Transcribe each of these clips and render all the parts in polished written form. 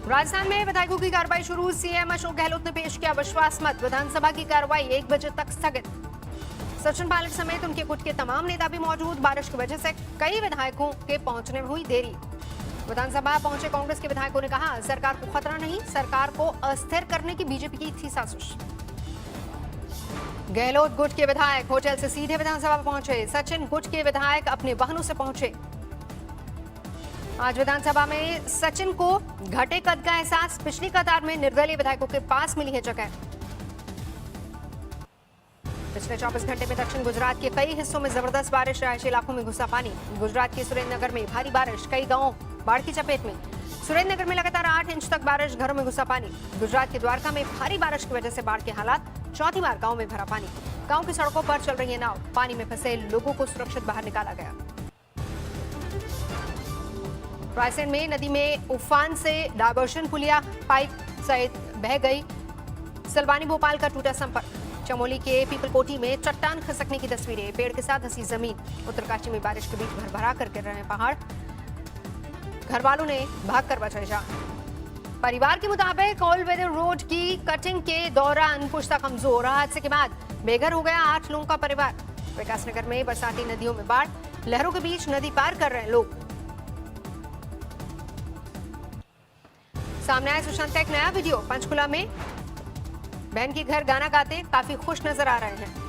राजस्थान में विधायकों की कार्रवाई शुरू। सीएम अशोक गहलोत ने पेश किया विश्वास मत। विधानसभा की कार्रवाई 1 बजे तक स्थगित। सचिन पायलट समेत उनके गुट के तमाम नेता भी मौजूद। बारिश की वजह से कई विधायकों के पहुंचने में हुई देरी। विधानसभा पहुंचे कांग्रेस के विधायकों ने कहा, सरकार को खतरा नहीं, सरकार को अस्थिर करने की बीजेपी की थी साजिश। गहलोत गुट के विधायक होटल से सीधे विधानसभा पहुंचे। सचिन गुट के विधायक अपने वाहनों से पहुंचे। आज विधानसभा में सचिन को घटे कद का एहसास। पिछली कतार में निर्दलीय विधायकों के पास मिली है जगह। पिछले 24 घंटे में दक्षिण गुजरात के कई हिस्सों में जबरदस्त बारिश। रहायशी इलाकों में घुसा पानी। गुजरात के सुरेंद्रनगर में भारी बारिश, कई गांवों बाढ़ की चपेट में। सुरेंद्रनगर में लगातार 8 इंच तक बारिश, घरों में घुसा पानी। गुजरात के द्वारका में भारी बारिश की वजह से बाढ़ के हालात। चौथी बार गांव में भरा पानी। गांव की सड़कों पर चल रही है नाव। पानी में फंसे लोगों को सुरक्षित बाहर निकाला गया। रायसेन में नदी में उफान से डायवर्शन पुलिया पाइप सहित बह गई। सलवानी भोपाल का टूटा संपर्क। चमोली के पीपलकोटी में चट्टान खसकने की तस्वीरें। पेड़ के साथ धंसी जमीन। उत्तरकाशी में बारिश के बीच भरभरा कर गिर रहे पहाड़। घर वालों ने भागकर बचाई जान। परिवार के मुताबिक ऑलवेदर रोड की कटिंग के दौरान पुश्ता कमजोर। हादसे के बाद बेघर हो गया 8 लोगों का परिवार। विकासनगर में बरसाती नदियों में बाढ़। लहरों के बीच नदी पार कर रहे हैं लोग। सामने आया सुशांत का एक नया वीडियो। पंचकुला में बहन के घर गाना गाते काफी खुश नजर आ रहे हैं।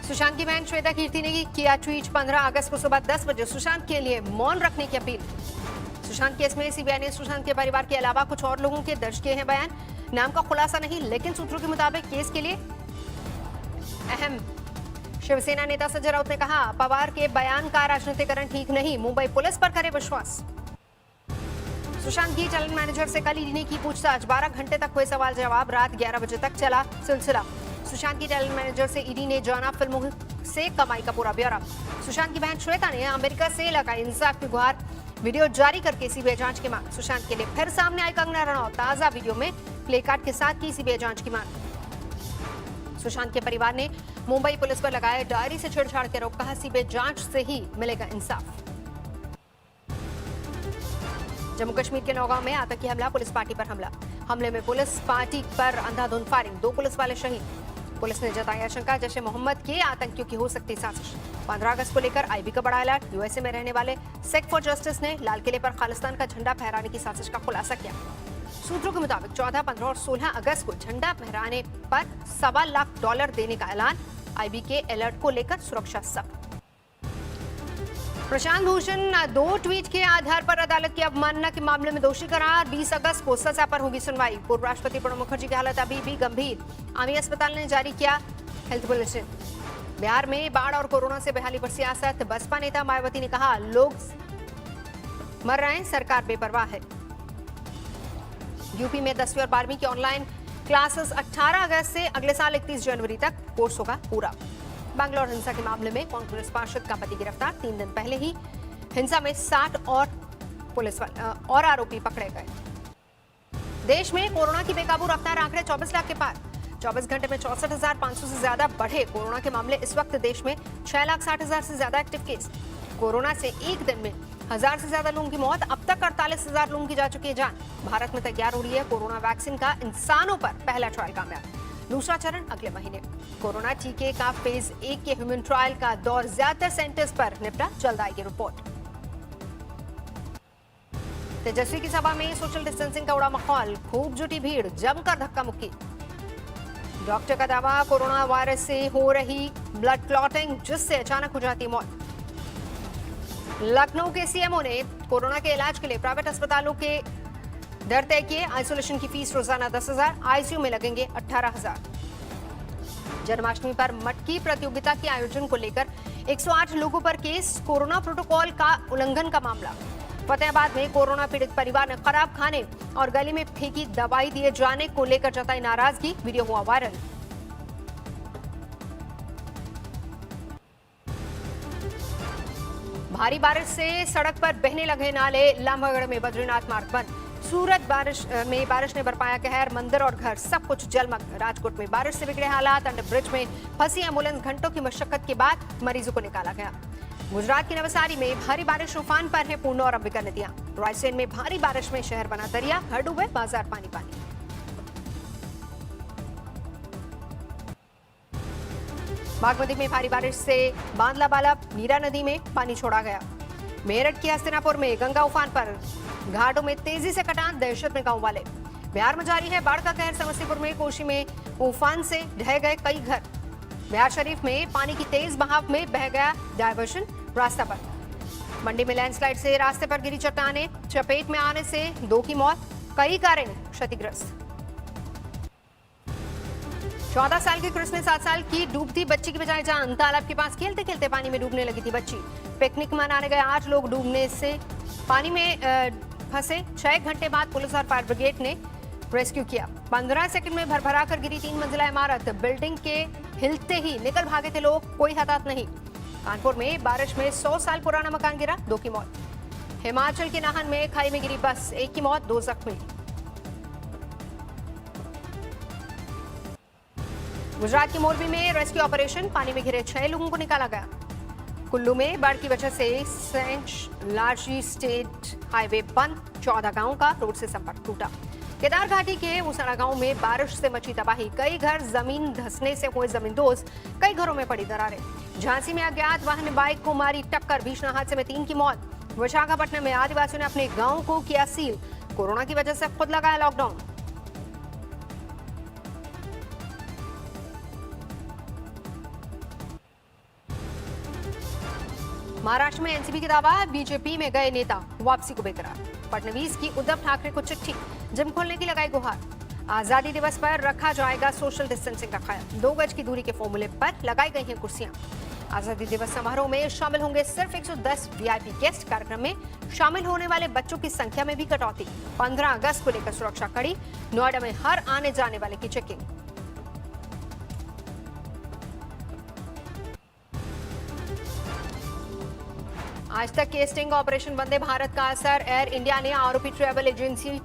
सुशांत की बहन श्वेता कीर्ति ने किया ट्वीट। 15 अगस्त को सुबह 10 बजे सुशांत के लिए मौन रखने की अपील। सुशांत केस में सीबीआई ने सुशांत के परिवार के अलावा कुछ और लोगों के दर्ज किए हैं बयान। नाम का खुलासा नहीं, लेकिन सूत्रों के मुताबिक केस के लिए अहम। शिवसेना नेता संजय राउत ने कहा, पवार के बयान का राजनीतिकरण ठीक नहीं, मुंबई पुलिस पर करे विश्वास। सुशांत की टैलेंट मैनेजर से कल ईडी ने की पूछताछ। 12 घंटे तक हुए सवाल जवाब। रात 11 बजे तक चला सिलसिला। सुशांत की टैलेंट मैनेजर से ईडी ने जाना फिल्मों से कमाई का पूरा ब्यौरा। सुशांत की बहन श्वेता ने अमेरिका से लगाई इंसाफ की गुहार। वीडियो जारी करके सीबीआई जांच की मांग। सुशांत के लिए फिर सामने आई कंगना रनौत। ताजा वीडियो में प्ले कार्ड के साथ की सीबीआई जांच की मांग। सुशांत के परिवार ने मुंबई पुलिस पर लगाए डायरी से छेड़छाड़ के आरोप। कहा, सीबीआई जांच से ही मिलेगा इंसाफ। जम्मू कश्मीर के नौगांव में आतंकी हमला। पुलिस पार्टी पर हमला। हमले में पुलिस पार्टी पर अंधाधुंध फायरिंग। 2 पुलिस वाले शहीद। पुलिस ने जताई आशंका जैसे मोहम्मद के आतंकियों की हो सकती साजिश। 15 अगस्त को लेकर आईबी का बड़ा अलर्ट। यूएसए में रहने वाले सेक फॉर जस्टिस ने लाल किले पर खालिस्तान का झंडा फहराने की साजिश का खुलासा किया। सूत्रों के मुताबिक 14, 15 और 16 अगस्त को झंडा फहराने पर $1.25 लाख देने का ऐलान। आईबी के अलर्ट को लेकर सुरक्षा सख्त। प्रशांत भूषण 2 ट्वीट के आधार पर अदालत की अवमानना के मामले में दोषी करार। 20 अगस्त को सजा पर होगी सुनवाई। पूर्व राष्ट्रपति प्रणब मुखर्जी की हालत अभी भी गंभीर। आर्मी अस्पताल ने जारी किया हेल्थ बुलेटिन। बिहार में बाढ़ और कोरोना से बहाली पर सियासत। बसपा नेता मायावती ने कहा, लोग मर रहे हैं, सरकार बेपरवाह है। यूपी में 10वीं और 12वीं की ऑनलाइन क्लासेस 18 अगस्त से अगले साल 31 जनवरी तक कोर्स होगा पूरा। बैंगलोर हिंसा के मामले में कांग्रेस पार्षद का पति गिरफ्तार। 3 दिन पहले ही हिंसा में 60 और आरोपी पकड़े गए। देश में कोरोना की बेकाबू रफ्तार आंकड़े 24 लाख के पार। 24 घंटे में 64,500 से ज्यादा बढ़े कोरोना के मामले। इस वक्त देश में 6,60,000 से ज्यादा एक्टिव केस। कोरोना से एक दिन में 1000 से ज्यादा लोगों की मौत। अब तक 48,000 लोगों की जा चुकी है जान। भारत में तैयार हो रही है कोरोना वैक्सीन का इंसानों पर पहला ट्रायल कामयाब। दूसरा चरण अगले महीने। कोरोना टीके का फेज 1 के ह्यूमन ट्रायल का दौर ज्यादातर सेंटर्स पर निपटा। जल्द आएगी रिपोर्ट। तेजस्वी की सभा में सोशल डिस्टेंसिंग का उड़ा माहौल। खूब जुटी भीड़, जमकर धक्का मुक्की। डॉक्टर का दावा, कोरोना वायरस से हो रही ब्लड क्लॉटिंग, जिससे अचानक हो जाती मौत। लखनऊ के सीएमओ ने कोरोना के इलाज के लिए प्राइवेट अस्पतालों के दर तय किए। आइसोलेशन की फीस रोजाना 10,000, आईसीयू में लगेंगे 18,000। जन्माष्टमी पर मटकी प्रतियोगिता के आयोजन को लेकर 108 लोगों पर केस। कोरोना प्रोटोकॉल का उल्लंघन का मामला। फतेहाबाद में कोरोना पीड़ित परिवार ने खराब खाने और गले में फेंकी दवाई दिए जाने को लेकर जताई नाराजगी। वीडियो हुआ वायरल। भारी बारिश से सड़क पर बहने लगे नाले, लामबगढ़ में बद्रीनाथ मार्ग बंद। सूरत बारिश ने बरपाया कहर, मंदिर और घर सब कुछ जलमग्न। राजकोट में बारिश से बिगड़े हालात, अंडर ब्रिज में फंसी एम्बुलेंस, घंटों की मशक्कत के बाद मरीजों को निकाला गया। गुजरात की नवसारी में भारी बारिश, उफान पर है पूर्ण और अंबिका नदियां। रायसेन में भारी बारिश में शहर बना दरिया, घर डूबे, बाजार पानी पानी। बागमती में भारी बारिश से बांदला बाला मीरा नदी में पानी छोड़ा गया। मेरठ के हस्तिनापुर में गंगा उफान पर, घाटों में तेजी से कटान, दहशत में गांव वाले। बिहार में जारी है बाढ़ का कहर, समस्तीपुर में कोशी में उफान से ढह गए कई घर। बिहार शरीफ में पानी की तेज बहाव में बह गया डायवर्शन रास्ता पर। मंडी में लैंडस्लाइड से रास्ते पर गिरी चट्टाने, चपेट में आने से 2 की मौत, कई कारें क्षतिग्रस्त। 14 साल की क्रिस ने 7 साल की डूबती बच्ची की बजाय जान, तालाब के पास खेलते खेलते पानी में डूबने लगी थी बच्ची। पिकनिक मनाने गए 8 लोग डूबने से पानी में फंसे। 6 घंटे बाद पुलिस और फायर ब्रिगेड ने रेस्क्यू किया। 15 सेकंड में भरभरा कर गिरी 3 मंजिला इमारत, बिल्डिंग के हिलते ही निकल भागे थे लोग, कोई हताहत नहीं। कानपुर में बारिश में 100 साल पुराना मकान गिरा, 2 की मौत। हिमाचल के नाहन में खाई में गिरी बस, 1 की मौत, 2 जख्मी। गुजरात के मोरबी में रेस्क्यू ऑपरेशन, पानी में घिरे 6 लोगों को निकाला गया। कुल्लू में बाढ़ की वजह से सेंच लार्जी स्टेट हाईवे बंद, 14 गांवों का रोड से संपर्क टूटा। केदार घाटी के मुसड़ा गांव में बारिश से मची तबाही, कई घर जमीन धंसने से हुए जमींदोज, कई घरों में पड़ी दरारें। झांसी में अज्ञात वाहन ने बाइक को मारी टक्कर, भीषण हादसे में 3 की मौत। विशाखापट्टनम में आदिवासियों ने अपने गांव को किया सील, कोरोना की वजह से खुद लगाया लॉकडाउन। महाराष्ट्र में एनसीपी की दावा, बीजेपी में गए नेता वापसी को बेकरार। फडणवीस की उद्धव ठाकरे को चिट्ठी, जिम खोलने की लगाई गुहार। आजादी दिवस पर रखा जाएगा सोशल डिस्टेंसिंग का ख्याल, 2 गज की दूरी के फॉर्मूले पर लगाई गई हैं कुर्सियां। आजादी दिवस समारोह में शामिल होंगे सिर्फ 110 वीआईपी गेस्ट। कार्यक्रम में शामिल होने वाले बच्चों की संख्या में भी कटौती। 15 अगस्त को लेकर सुरक्षा कड़ी, नोएडा में हर आने जाने वाले की चेकिंग। आज तक के स्टिंग ऑपरेशन वंदे भारत का असर, एयर इंडिया ने आरोपी ट्रैवल एजेंसी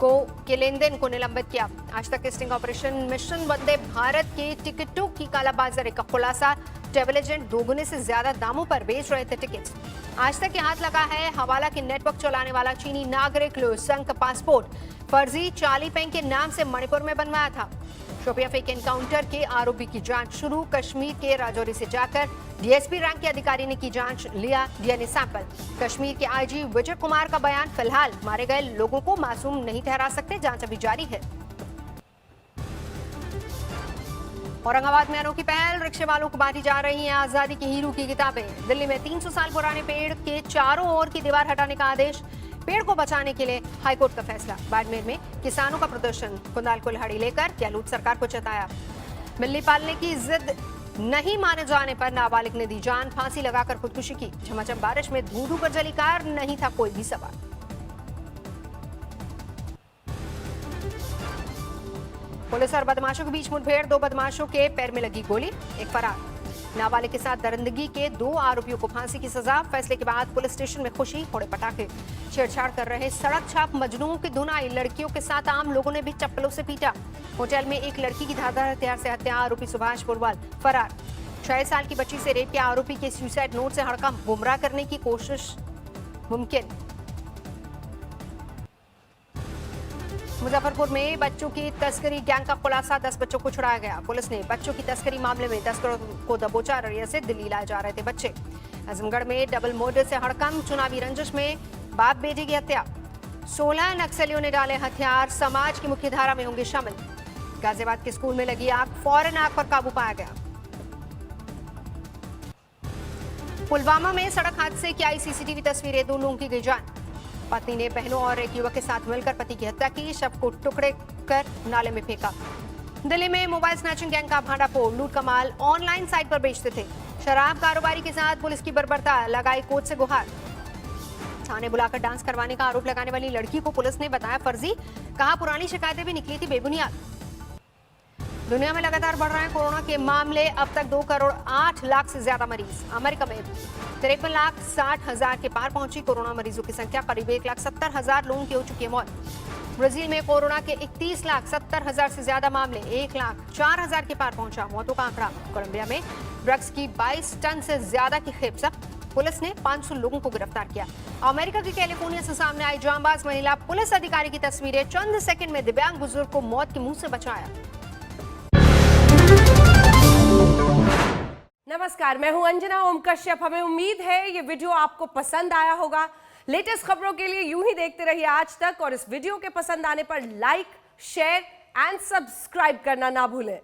के लेन देन को निलंबित किया। आज तक के sting operation mission Vande Bharat के टिकटों की कालाबाजारी का खुलासा, ट्रैवल एजेंट दोगुने से ज्यादा दामों पर बेच रहे थे टिकट्स। आज तक के हाथ लगा है हवाला के नेटवर्क चलाने वाला चीनी नागरिक लुसंग का पासपोर्ट फर्जी चाली पेंग के नाम से मणिपुर में बनवाया था। शोपिया फेक एनकाउंटर के आरोपी की जांच शुरू, कश्मीर के राजौरी से जाकर डीएसपी रैंक के अधिकारी ने की जांच, लिया डीएनए सैंपल। कश्मीर के आईजी विजय कुमार का बयान, फिलहाल मारे गए लोगों को मासूम नहीं ठहरा सकते, जांच अभी जारी है। औरंगाबाद में अनोखी पहल, रिक्शे वालों को बांटी जा रही हैं आजादी की हीरू की किताबें। दिल्ली में 300 साल पुराने पेड़ के चारों ओर की दीवार हटाने का आदेश, पेड़ को बचाने के लिए हाईकोर्ट का फैसला। बाड़मेर में किसानों का प्रदर्शन, कुंदाल कुल्हाड़ी लेकर गहलोत सरकार को चेताया। बिल्ली पालने की जिद नहीं माने जाने पर नाबालिग ने दी जान, फांसी लगाकर खुदकुशी की। झमाझम बारिश में धू-धू कर जली कार, नहीं था कोई भी सवार। पुलिस और बदमाशों के बीच मुठभेड़, 2 बदमाशों के पैर में लगी गोली, एक फरार। नाबालिग के साथ दरिंदगी के 2 आरोपियों को फांसी की सजा, फैसले के बाद पुलिस स्टेशन में खुशी, फोड़े पटाखे। छेड़छाड़ कर रहे सड़क छाप मजनूओं की धुनाई, लड़कियों के साथ आम लोगों ने भी चप्पलों से पीटा। होटल में एक लड़की की धारदार हथियार से हत्या, आरोपी सुभाष पुरवाल फरार। 6 साल की बच्ची से रेप के आरोपी के सुसाइड नोट से हड़कंप, गुमराह करने की कोशिश मुमकिन। मुजफ्फरपुर में बच्चों की तस्करी गैंग का खुलासा, 10 बच्चों को छुड़ाया गया। पुलिस ने बच्चों की तस्करी मामले में तस्करों को दबोचा, रैया से दिल्ली लाए जा रहे थे बच्चे। आजमगढ़ में डबल मर्डर से हड़कंप, चुनावी रंजिश में बाप बेटे की हत्या। 16 नक्सलियों ने डाले हथियार, समाज की मुख्यधारा में होंगे शामिल। गाजियाबाद के स्कूल में लगी आग, फौरन आग पर काबू पाया गया। पुलवामा में सड़क हादसे की आई सीसीटीवी तस्वीरें, 2 लोगों की गई जान। पत्नी ने बहनों और एक युवक के साथ मिलकर पति की हत्या की, शव को टुकड़े कर नाले में फेंका। दिल्ली में मोबाइल स्नैचिंग गैंग का भांडाफोड़, लूट का माल ऑनलाइन साइट पर बेचते थे। शराब कारोबारी के साथ पुलिस की बर्बरता, लगाई कोर्ट से गुहार। थाने बुलाकर डांस करवाने का आरोप लगाने वाली लड़की को पुलिस ने बताया फर्जी, कहा पुरानी शिकायतें भी निकली थी बेबुनियाद। दुनिया में लगातार बढ़ रहे हैं कोरोना के मामले। अब तक 2 करोड़ 8 लाख से ज्यादा मरीज। अमेरिका में 53,60,000 के पार पहुंची कोरोना मरीजों की संख्या। करीब 1,70,000 लोगों की हो चुकी है मौत। ब्राजील में कोरोना के 31,70,000 से ज्यादा मामले। 1,04,000 के पार पहुंचा मौतों का आंकड़ा। कोलंबिया में ड्रग्स की 22 टन से ज्यादा की खेप। पुलिस ने 500 लोगों को गिरफ्तार किया। अमेरिका के कैलिफोर्निया से सामने आई जांबाज महिला पुलिस अधिकारी की तस्वीरें। चंद सेकंड में दिव्यांग बुजुर्ग को मौत के मुंह से बचाया। नमस्कार, मैं हूं अंजना ओम कश्यप। हमें उम्मीद है ये वीडियो आपको पसंद आया होगा। लेटेस्ट खबरों के लिए यूं ही देखते रहिए आज तक, और इस वीडियो के पसंद आने पर लाइक, शेयर एंड सब्सक्राइब करना ना भूलें।